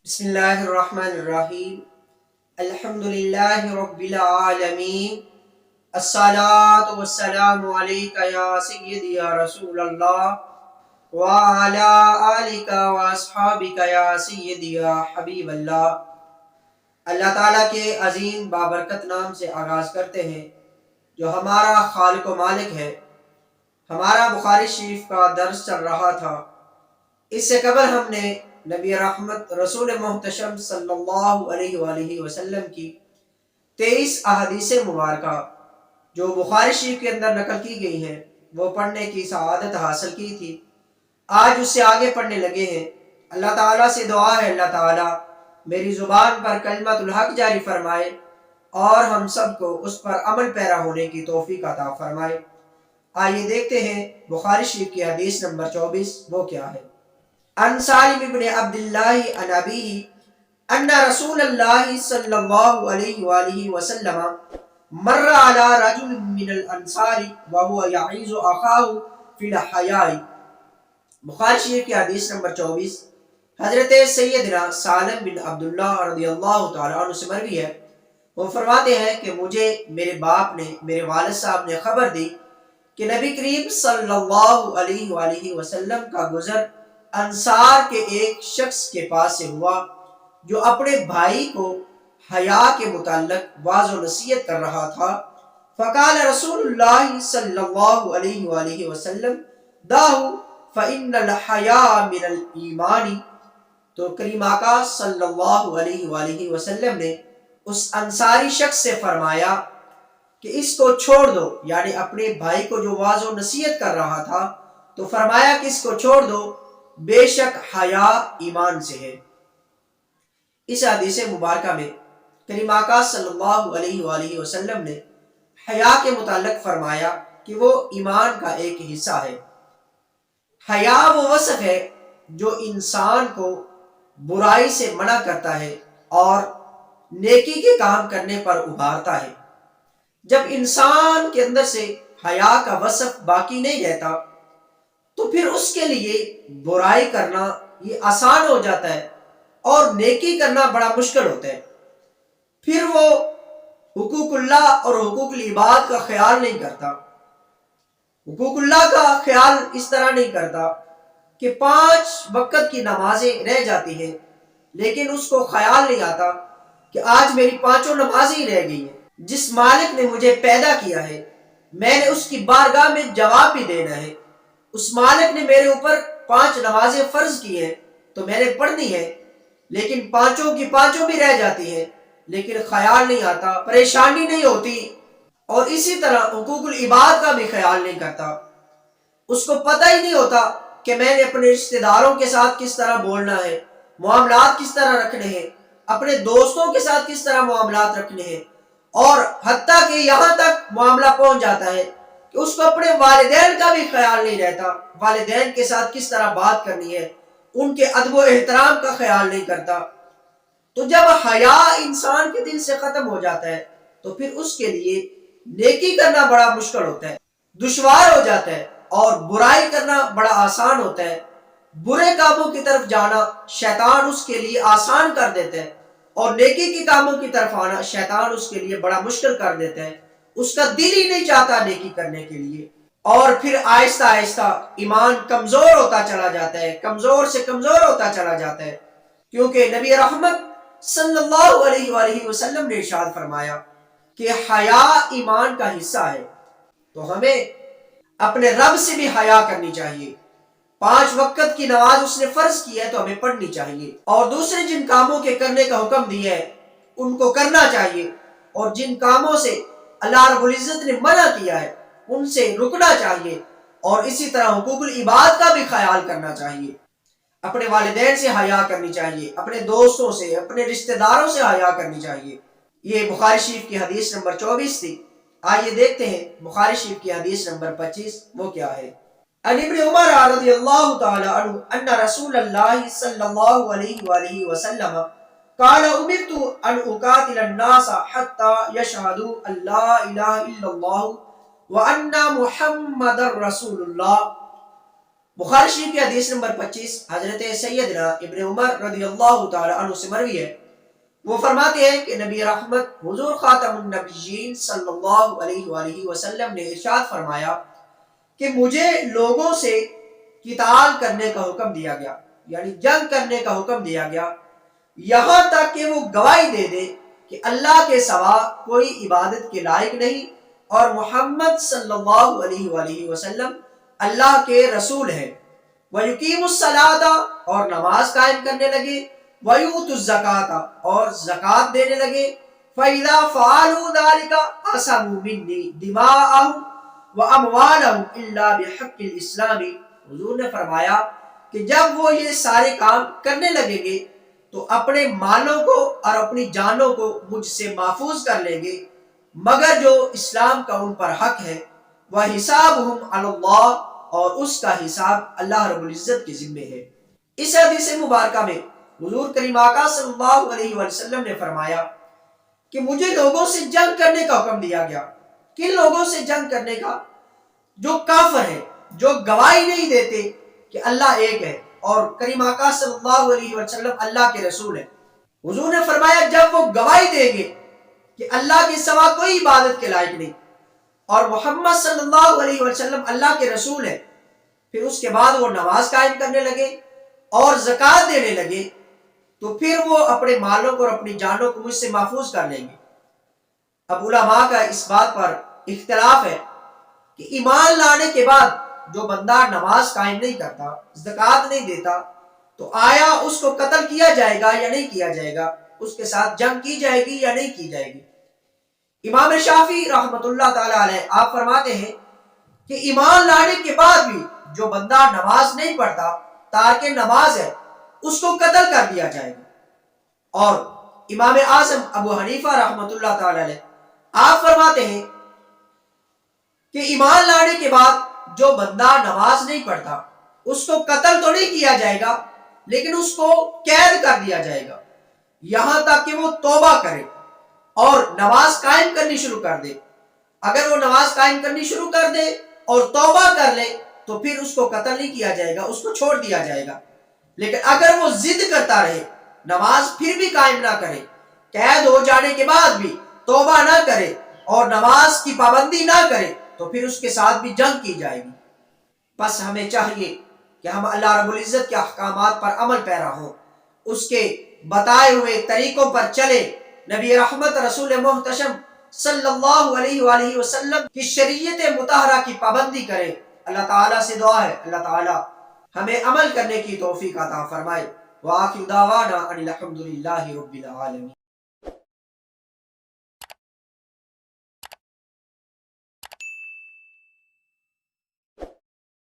بسم اللہ الرحمن الرحیم الحمدللہ رب العالمین الصلاة والسلام علیکہ یا سیدی یا رسول اللہ وعلا آلکہ واصحابکہ یا سیدی یا حبیب اللہ۔ اللہ تعالیٰ کے عظیم بابرکت نام سے آغاز کرتے ہیں جو ہمارا خالق و مالک ہے۔ ہمارا بخاری شریف کا درس چل رہا تھا۔ اس سے قبل ہم نے نبی رحمت رسول محتشم صلی اللہ علیہ وآلہ وسلم کی 23 احادیث مبارکہ جو بخاری شریف کے اندر نقل کی گئی ہیں وہ پڑھنے کی سعادت حاصل کی تھی۔ آج اس سے آگے پڑھنے لگے ہیں۔ اللہ تعالیٰ سے دعا ہے اللہ تعالیٰ میری زبان پر کلمت الحق جاری فرمائے اور ہم سب کو اس پر عمل پیرا ہونے کی توفیق عطا فرمائے۔ آئیے دیکھتے ہیں بخاری شریف کی حدیث نمبر 24 وہ کیا ہے۔ عن سالم بن عبد اللہ عن ابیہ ان رسول اللہ صلی اللہ علیہ وآلہ وسلم مر على رجل من الانصار وهو يعيذ اخاه في الحیاء۔ بخاری شریف کی حدیث نمبر 24 حضرت سیدنا سالم بن عبداللہ رضی اللہ تعالیٰ عنہ سے مروی ہے۔ وہ فرماتے ہیں کہ مجھے میرے باپ نے میرے والد صاحب نے خبر دی کہ نبی کریم صلی اللہ علیہ وآلہ وسلم کا گزر انصار کے ایک شخص کے پاس سے ہوا جو اپنے بھائی کو حیا کے متعلق واضح و نصیحت کر رہا تھا۔ فقال رسول اللہ صلی اللہ علیہ وآلہ وسلم داہ فإن الحیاء من الایمان۔ تو کریم آقا صلی اللہ علیہ وآلہ وسلم نے اس انصاری شخص سے فرمایا کہ اس کو چھوڑ دو، یعنی اپنے بھائی کو جو واضح و نصیحت کر رہا تھا تو فرمایا کہ اس کو چھوڑ دو، بے شک حیا ایمان سے ہے۔ اس حدیث مبارکہ میں کریم آقا صلی اللہ علیہ وآلہ وسلم نے حیا کے متعلق فرمایا کہ وہ ایمان کا ایک حصہ ہے۔ حیا وہ وصف ہے جو انسان کو برائی سے منع کرتا ہے اور نیکی کے کام کرنے پر ابھارتا ہے۔ جب انسان کے اندر سے حیا کا وصف باقی نہیں رہتا تو پھر اس کے لیے برائی کرنا یہ آسان ہو جاتا ہے اور نیکی کرنا بڑا مشکل ہوتا ہے۔ پھر وہ حقوق اللہ اور حقوق العباد کا خیال نہیں کرتا۔ حقوق اللہ کا خیال اس طرح نہیں کرتا کہ 5 وقت کی نمازیں رہ جاتی ہیں لیکن اس کو خیال نہیں آتا کہ آج میری 5 نمازیں رہ گئی ہیں۔ جس مالک نے مجھے پیدا کیا ہے میں نے اس کی بارگاہ میں جواب بھی دینا ہے۔ اس مالک نے میرے اوپر 5 نمازیں فرض کی ہیں تو میں نے پڑھنی ہے، لیکن 5 کی 5 بھی رہ جاتی ہیں لیکن خیال نہیں آتا، پریشانی نہیں ہوتی۔ اور اسی طرح حقوق العباد کا بھی خیال نہیں کرتا۔ اس کو پتہ ہی نہیں ہوتا کہ میں نے اپنے رشتہ داروں کے ساتھ کس طرح بولنا ہے، معاملات کس طرح رکھنے ہیں، اپنے دوستوں کے ساتھ کس طرح معاملات رکھنے ہیں، اور حتیٰ کہ یہاں تک معاملہ پہنچ جاتا ہے کہ اس کو اپنے والدین کا بھی خیال نہیں رہتا، والدین کے ساتھ کس طرح بات کرنی ہے، ان کے ادب و احترام کا خیال نہیں کرتا۔ تو جب حیا انسان کے دل سے ختم ہو جاتا ہے تو پھر اس کے لیے نیکی کرنا بڑا مشکل ہوتا ہے، دشوار ہو جاتا ہے، اور برائی کرنا بڑا آسان ہوتا ہے۔ برے کاموں کی طرف جانا شیطان اس کے لیے آسان کر دیتا ہے اور نیکی کے کاموں کی طرف آنا شیطان اس کے لیے بڑا مشکل کر دیتا ہے۔ اس کا دل ہی نہیں چاہتا نیکی کرنے کے لیے، اور پھر آہستہ آہستہ ایمان کمزور ہوتا چلا جاتا ہے، کمزور سے کمزور ہوتا چلا جاتا ہے، کیونکہ نبی رحمت صلی اللہ علیہ وآلہ وسلم نے ارشاد فرمایا کہ حیا ایمان کا حصہ ہے۔ تو ہمیں اپنے رب سے بھی حیا کرنی چاہیے۔ 5 وقت کی نماز اس نے فرض کی ہے تو ہمیں پڑھنی چاہیے، اور دوسرے جن کاموں کے کرنے کا حکم دیا ہے ان کو کرنا چاہیے، اور جن کاموں سے اللہ رب العزت نے منع کیا ہے ان سے رکنا چاہیے، اور اسی طرح حقوق العباد کا بھی خیال کرنا چاہیے۔ اپنے والدین سے حیا کرنی چاہیے، اپنے دوستوں سے، اپنے رشتہ داروں سے حیا کرنی چاہیے۔ یہ بخاری شریف کی حدیث نمبر 24 تھی۔ آئیے دیکھتے ہیں بخاری شریف کی حدیث نمبر 25 وہ کیا ہے۔ عن ابن عمر رضی اللہ تعالی عنہ ان رسول اللہ صلی اللہ علیہ وآلہ وسلم قال امرت ان اقاتل الناس حتى يشهدوا ان لا اله الا الله وان محمد رسول الله بخاری شریف کی حدیث نمبر 25 حضرت سیدنا ابن عمر رضی اللہ تعالی عنہ سے مروی ہے، وہ فرماتے ہیں کہ نبی رحمت حضور خاتم النبیین صلی اللہ علیہ وآلہ وسلم نے ارشاد فرمایا کہ مجھے لوگوں سے قتال کرنے کا حکم دیا گیا، یعنی جنگ کرنے کا حکم دیا گیا، یہاں تک کہ وہ گواہی دے دے کہ اللہ کے سوا کوئی عبادت کے لائق نہیں اور محمد صلی اللہ علیہ وآلہ وسلم اللہ کے رسول ہیں، وَيُقِيمُ الصَّلَاةَ اور نماز قائم کرنے لگے، وَيُؤْتُ الزَّكَاةَ اور زکوٰۃ دینے لگے، فَإِذَا فَعَلُوا ذَلِكَ عَصَمُوا مِنِّي دِمَاءَهُمْ وَأَمْوَالَهُمْ إِلَّا بِحَقِّ الْإِسْلَامِ۔ حضور نے فرمایا کہ جب وہ یہ سارے کام کرنے لگیں گے تو اپنے مالوں کو اور اپنی جانوں کو مجھ سے محفوظ کر لیں گے، مگر جو اسلام کا ان پر حق ہے، وَحِسَابُهُمْ عَلَى اللَّهِ اور اس کا حساب اللہ رب العزت کے ذمے ہے۔ اس حدیث مبارکہ میں حضور کریم آقا صلی اللہ علیہ وسلم نے فرمایا کہ مجھے لوگوں سے جنگ کرنے کا حکم دیا گیا۔ کن لوگوں سے جنگ کرنے کا؟ جو کافر ہیں، جو گواہی نہیں دیتے کہ اللہ ایک ہے اور کریم آقا صلی اللہ علیہ وسلم اللہ کے رسول ہیں۔ حضور نے فرمایا جب وہ گواہی دیں گے کہ اللہ کے سوا کوئی عبادت کے لائق نہیں اور محمد صلی اللہ علیہ وسلم اللہ کے رسول ہیں، پھر اس کے بعد وہ نماز قائم کرنے لگے اور زکوٰۃ دینے لگے، تو پھر وہ اپنے مالوں کو اور اپنی جانوں کو مجھ سے محفوظ کر لیں گے۔ اب علماء کا اس بات پر اختلاف ہے کہ ایمان لانے کے بعد جو بندہ نماز قائم نہیں کرتا، زکوٰۃ نہیں دیتا، تو آیا اس کو قتل کیا جائے گا یا نہیں کیا جائے گا، اس کے ساتھ جنگ کی جائے گی یا نہیں کی جائے گی؟ امام شافعی رحمۃ اللہ تعالی علیہ آپ فرماتے ہیں کہ ایمان لانے کے بعد بھی جو بندہ نماز نہیں پڑھتا، تارک نماز ہے، اس کو قتل کر دیا جائے گا۔ اور امام اعظم ابو حنیفہ رحمۃ اللہ تعالی علیہ آپ فرماتے ہیں کہ ایمان لانے کے بعد جو بندہ نماز نہیں پڑھتا اس کو قتل تو نہیں کیا جائے گا، لیکن اس کو قید کر دیا جائے گا یہاں تک کہ وہ توبہ کرے اور نماز قائم کرنی شروع کر دے۔ اگر وہ نماز قائم کرنی شروع کر دے اور توبہ کر لے تو پھر اس کو قتل نہیں کیا جائے گا، اس کو چھوڑ دیا جائے گا۔ لیکن اگر وہ ضد کرتا رہے، نماز پھر بھی قائم نہ کرے، قید ہو جانے کے بعد بھی توبہ نہ کرے اور نماز کی پابندی نہ کرے، تو پھر اس کے ساتھ بھی جنگ کی جائے گی۔ بس ہمیں چاہیے کہ ہم اللہ رب العزت کے احکامات پر عمل پیرا ہوں، اس کے بتائے ہوئے طریقوں پر چلے، نبی رحمت رسول محتشم صلی اللہ علیہ وآلہ وسلم کی شریعت مطہرہ کی پابندی کرے۔ اللہ تعالیٰ سے دعا ہے اللہ تعالیٰ ہمیں عمل کرنے کی توفیق عطا فرمائے۔ وآخر دعوانا ان الحمد للہ رب العالمین۔